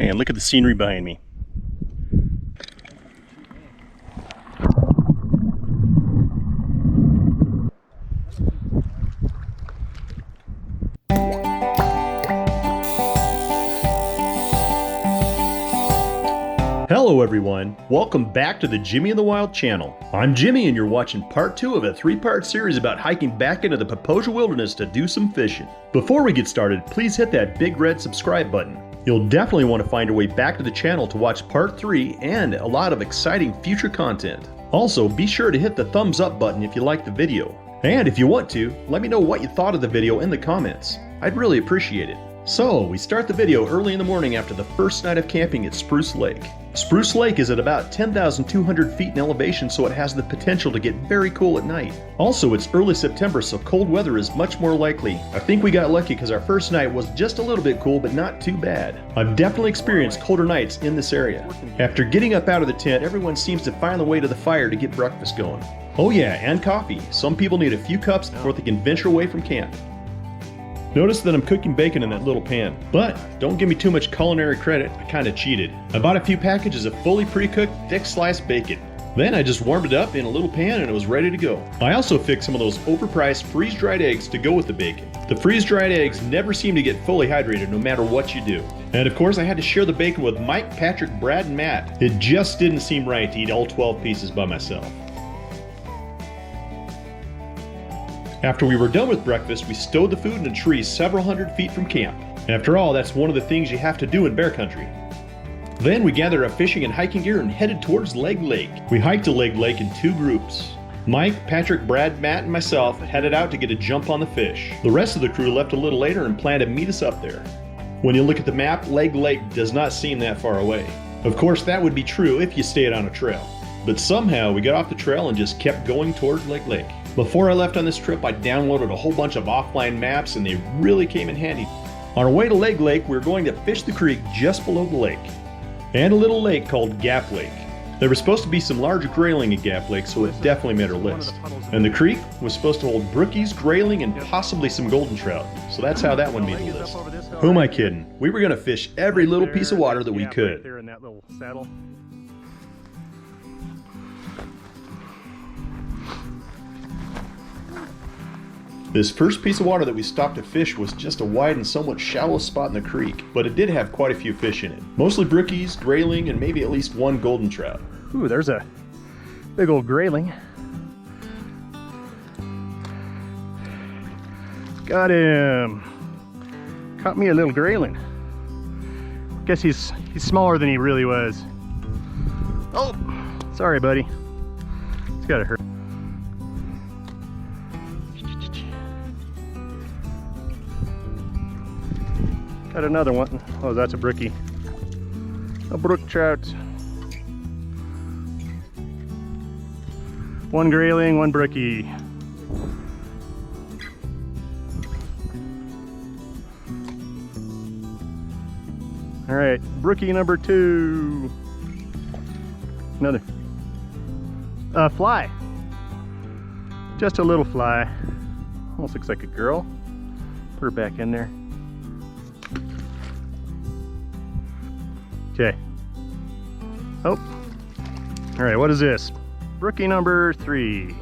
Man, look at the scenery behind me. Hello everyone, welcome back to the Jimmy in the Wild channel. I'm Jimmy and you're watching part 2 of a 3-part series about hiking back into the Popo Agie Wilderness to do some fishing. Before we get started, please hit that big red subscribe button. You'll definitely want to find your way back to the channel to watch part 3 and a lot of exciting future content. Also, be sure to hit the thumbs up button if you like the video. And if you want to, let me know what you thought of the video in the comments. I'd really appreciate it. So, we start the video early in the morning after the first night of camping at Spruce Lake. Spruce Lake is at about 10,200 feet in elevation, so it has the potential to get very cool at night. Also, it's early September, so cold weather is much more likely. I think we got lucky because our first night was just a little bit cool, but not too bad. I've definitely experienced colder nights in this area. After getting up out of the tent, everyone seems to find the way to the fire to get breakfast going. Oh yeah, and coffee. Some people need a few cups before they can venture away from camp. Notice that I'm cooking bacon in that little pan, but don't give me too much culinary credit, I kinda cheated. I bought a few packages of fully pre-cooked, thick sliced bacon. Then I just warmed it up in a little pan and it was ready to go. I also fixed some of those overpriced freeze-dried eggs to go with the bacon. The freeze-dried eggs never seem to get fully hydrated no matter what you do. And of course I had to share the bacon with Mike, Patrick, Brad, and Matt. It just didn't seem right to eat all 12 pieces by myself. After we were done with breakfast, we stowed the food in a tree several hundred feet from camp. After all, that's one of the things you have to do in bear country. Then we gathered our fishing and hiking gear and headed towards Leg Lake. We hiked to Leg Lake in 2 groups. Mike, Patrick, Brad, Matt, and myself headed out to get a jump on the fish. The rest of the crew left a little later and planned to meet us up there. When you look at the map, Leg Lake does not seem that far away. Of course, that would be true if you stayed on a trail. But somehow we got off the trail and just kept going towards Leg Lake. Before I left on this trip, I downloaded a whole bunch of offline maps and they really came in handy. On our way to Leg Lake, we were going to fish the creek just below the lake, and a little lake called Gap Lake. There was supposed to be some large grayling at Gap Lake, so it definitely made our list. And the creek was supposed to hold brookies, grayling, and possibly some golden trout, so that's how that one made the list. Who am I kidding? We were going to fish every little piece of water that we could. This first piece of water that we stopped to fish was just a wide and somewhat shallow spot in the creek, but it did have quite a few fish in it. Mostly brookies, grayling, and maybe at least one golden trout. Ooh, there's a big old grayling. Got him. Caught me a little grayling. Guess he's smaller than he really was. Oh, sorry buddy. It's gotta hurt. Got another one. Oh, that's a brookie. A brook trout. One grayling, one brookie. All right, brookie number 2. Another. Fly. Just a little fly. Almost looks like a girl. Put her back in there. Okay. Oh. All right, what is this? Brookie number 3.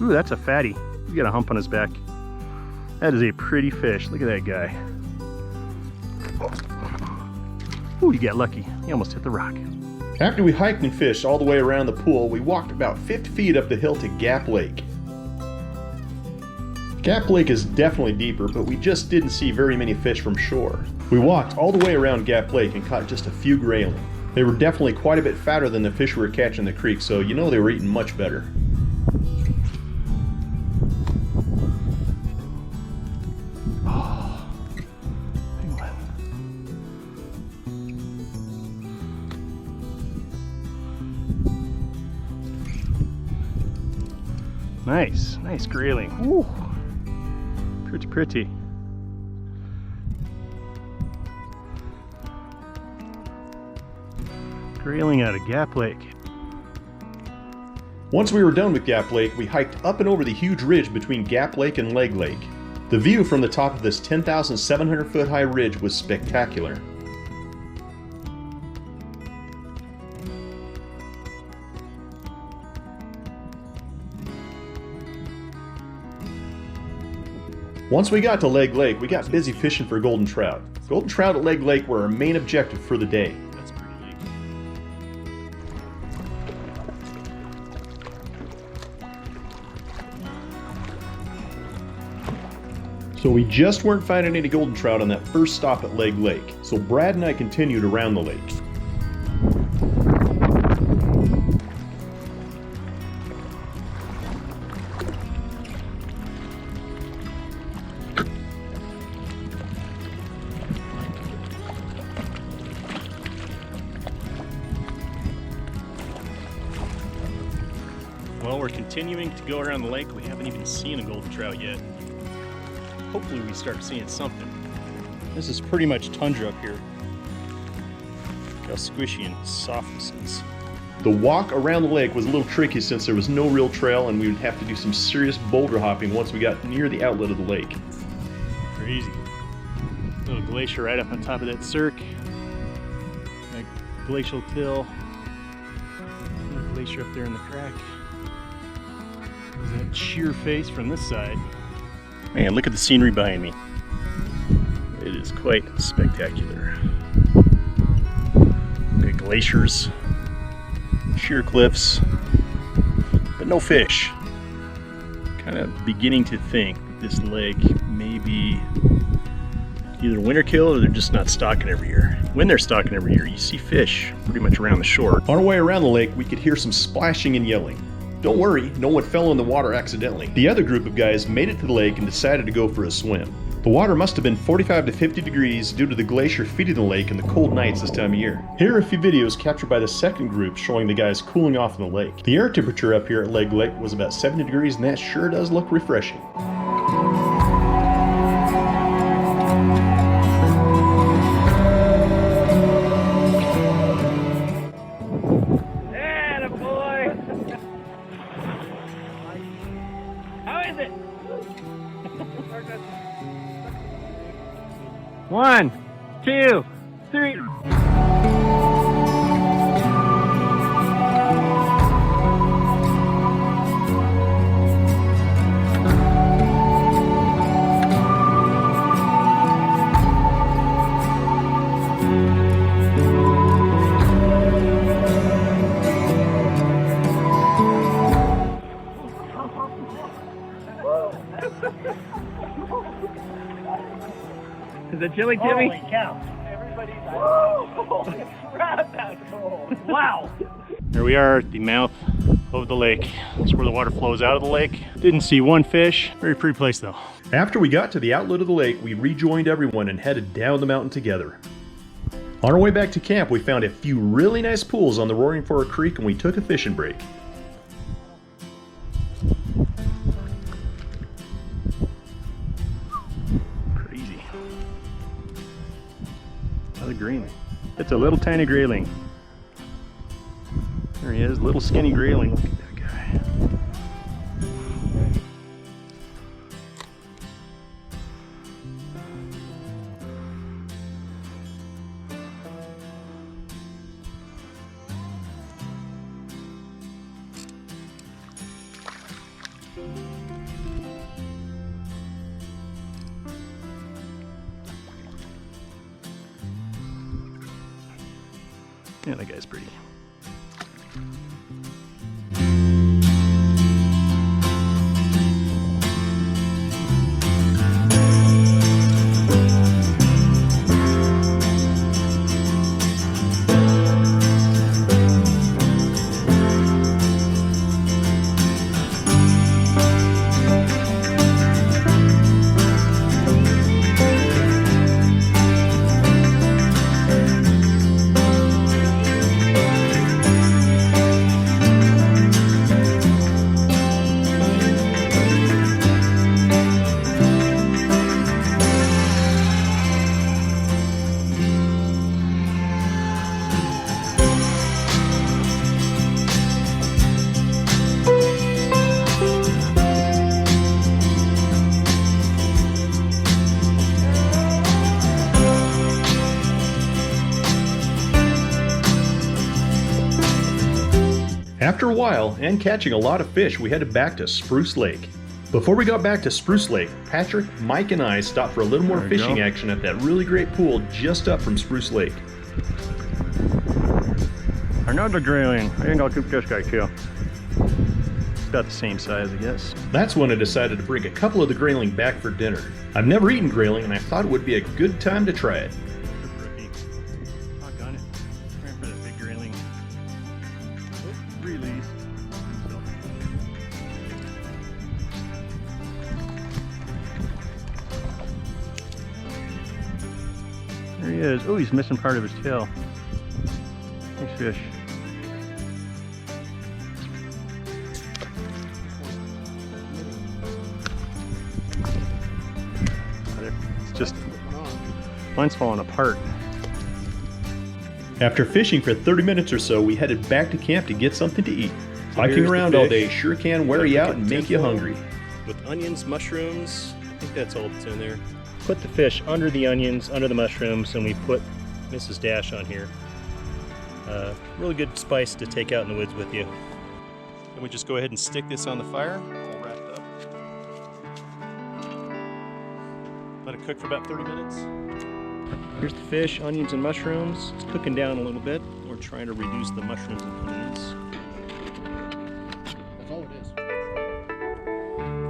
Ooh, that's a fatty. He's got a hump on his back. That is a pretty fish. Look at that guy. Ooh, you got lucky. He almost hit the rock. After we hiked and fished all the way around the pool, we walked about 50 feet up the hill to Gap Lake. Gap Lake is definitely deeper, but we just didn't see very many fish from shore. We walked all the way around Gap Lake and caught just a few grayling. They were definitely quite a bit fatter than the fish we were catching in the creek, so you know they were eating much better. Oh, big one. Nice grayling. Ooh. Pretty. Grayling out of Gap Lake. Once we were done with Gap Lake, we hiked up and over the huge ridge between Gap Lake and Leg Lake. The view from the top of this 10,700 foot high ridge was spectacular. Once we got to Leg Lake, we got busy fishing for golden trout. Golden trout at Leg Lake were our main objective for the day. That's pretty neat. So we just weren't finding any golden trout on that first stop at Leg Lake, so Brad and I continued around the lake. Well, we're continuing to go around the lake. We haven't even seen a golden trout yet. Hopefully we start seeing something. This is pretty much tundra up here. Look how squishy and soft this is. The walk around the lake was a little tricky since there was no real trail and we would have to do some serious boulder hopping once we got near the outlet of the lake. Crazy. Little glacier right up on top of that cirque. That glacial till. Little glacier up there in the crack. There's that sheer face from this side. Man, look at the scenery behind me. It is quite spectacular. Big glaciers, sheer cliffs, but no fish. Kind of beginning to think this lake may be either winter kill or they're just not stocking every year. When they're stocking every year, you see fish pretty much around the shore. On our way around the lake, we could hear some splashing and yelling. Don't worry, no one fell in the water accidentally. The other group of guys made it to the lake and decided to go for a swim. The water must have been 45 to 50 degrees due to the glacier feeding the lake in the cold nights this time of year. Here are a few videos captured by the second group showing the guys cooling off in the lake. The air temperature up here at Leg Lake was about 70 degrees and that sure does look refreshing. One, two, three. Is it chilly, Jimmy? Holy cow. Everybody's holy crap, that's cold. Wow. Here we are at the mouth of the lake. That's where the water flows out of the lake. Didn't see one fish. Very pretty place though. After we got to the outlet of the lake, we rejoined everyone and headed down the mountain together. On our way back to camp, we found a few really nice pools on the Roaring Fork Creek and we took a fishing break. Crazy. Another grayling. It's a little tiny grayling. There he is, little skinny grayling. Look at that guy. Yeah, that guy's pretty. After a while, and catching a lot of fish, we headed back to Spruce Lake. Before we got back to Spruce Lake, Patrick, Mike, and I stopped for a little more fishing action at that really great pool just up from Spruce Lake. Another grayling. I think I'll keep this guy too. It's about the same size, I guess. That's when I decided to bring a couple of the grayling back for dinner. I've never eaten grayling, and I thought it would be a good time to try it. Doggone it. Trying for the big grayling. Oh, release. There he is. Oh, he's missing part of his tail. Nice fish. It's just, mine's falling apart. After fishing for 30 minutes or so, we headed back to camp to get something to eat. Hiking around all day sure can wear you out and make you hungry. With onions, mushrooms, I think that's all that's in there. Put the fish under the onions, under the mushrooms, and we put Mrs. Dash on here. Really good spice to take out in the woods with you. Then we just go ahead and stick this on the fire, all wrapped up. Let it cook for about 30 minutes. Here's the fish, onions, and mushrooms. It's cooking down a little bit. We're trying to reduce the mushrooms and onions. That's all it is.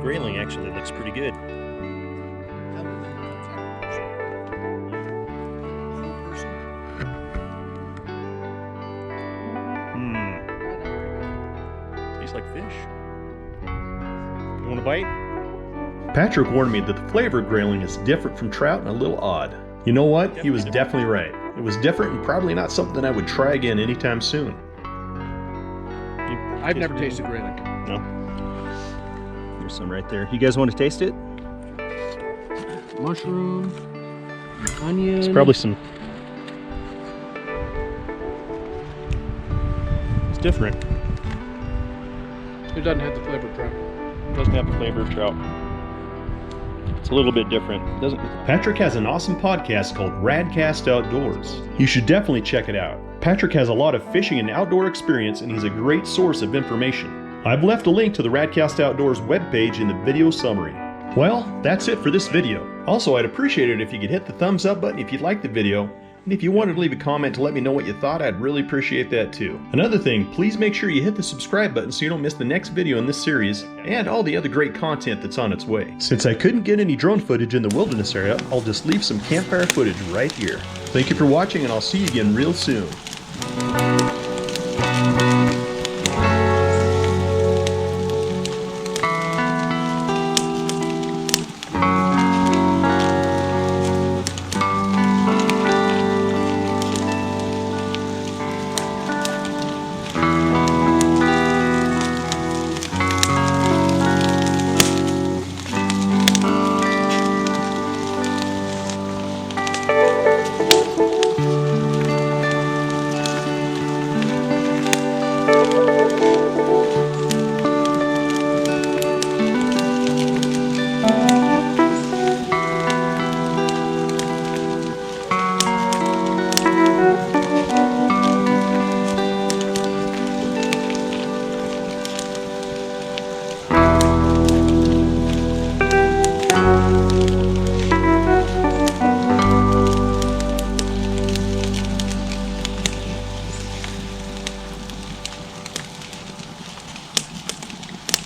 Grayling actually looks pretty good. Tastes like fish. You want a bite? Patrick warned me that the flavor of grayling is different from trout and a little odd. You know what? He was definitely right. It was different and probably not something I would try again anytime soon. I've never tasted grayling. No. There's some right there. You guys want to taste it? Mushroom, onion. It's probably some. It's different. It doesn't have the flavor of trout. It doesn't have the flavor of trout. It's a little bit different. Doesn't. Patrick has an awesome podcast called RADCast Outdoors. You should definitely check it out. Patrick has a lot of fishing and outdoor experience, and he's a great source of information. I've left a link to the RADCast Outdoors webpage in the video summary. Well, that's it for this video. Also, I'd appreciate it if you could hit the thumbs up button if you liked the video, and if you wanted to leave a comment to let me know what you thought, I'd really appreciate that too. Another thing, please make sure you hit the subscribe button so you don't miss the next video in this series and all the other great content that's on its way. Since I couldn't get any drone footage in the wilderness area, I'll just leave some campfire footage right here. Thank you for watching, and I'll see you again real soon.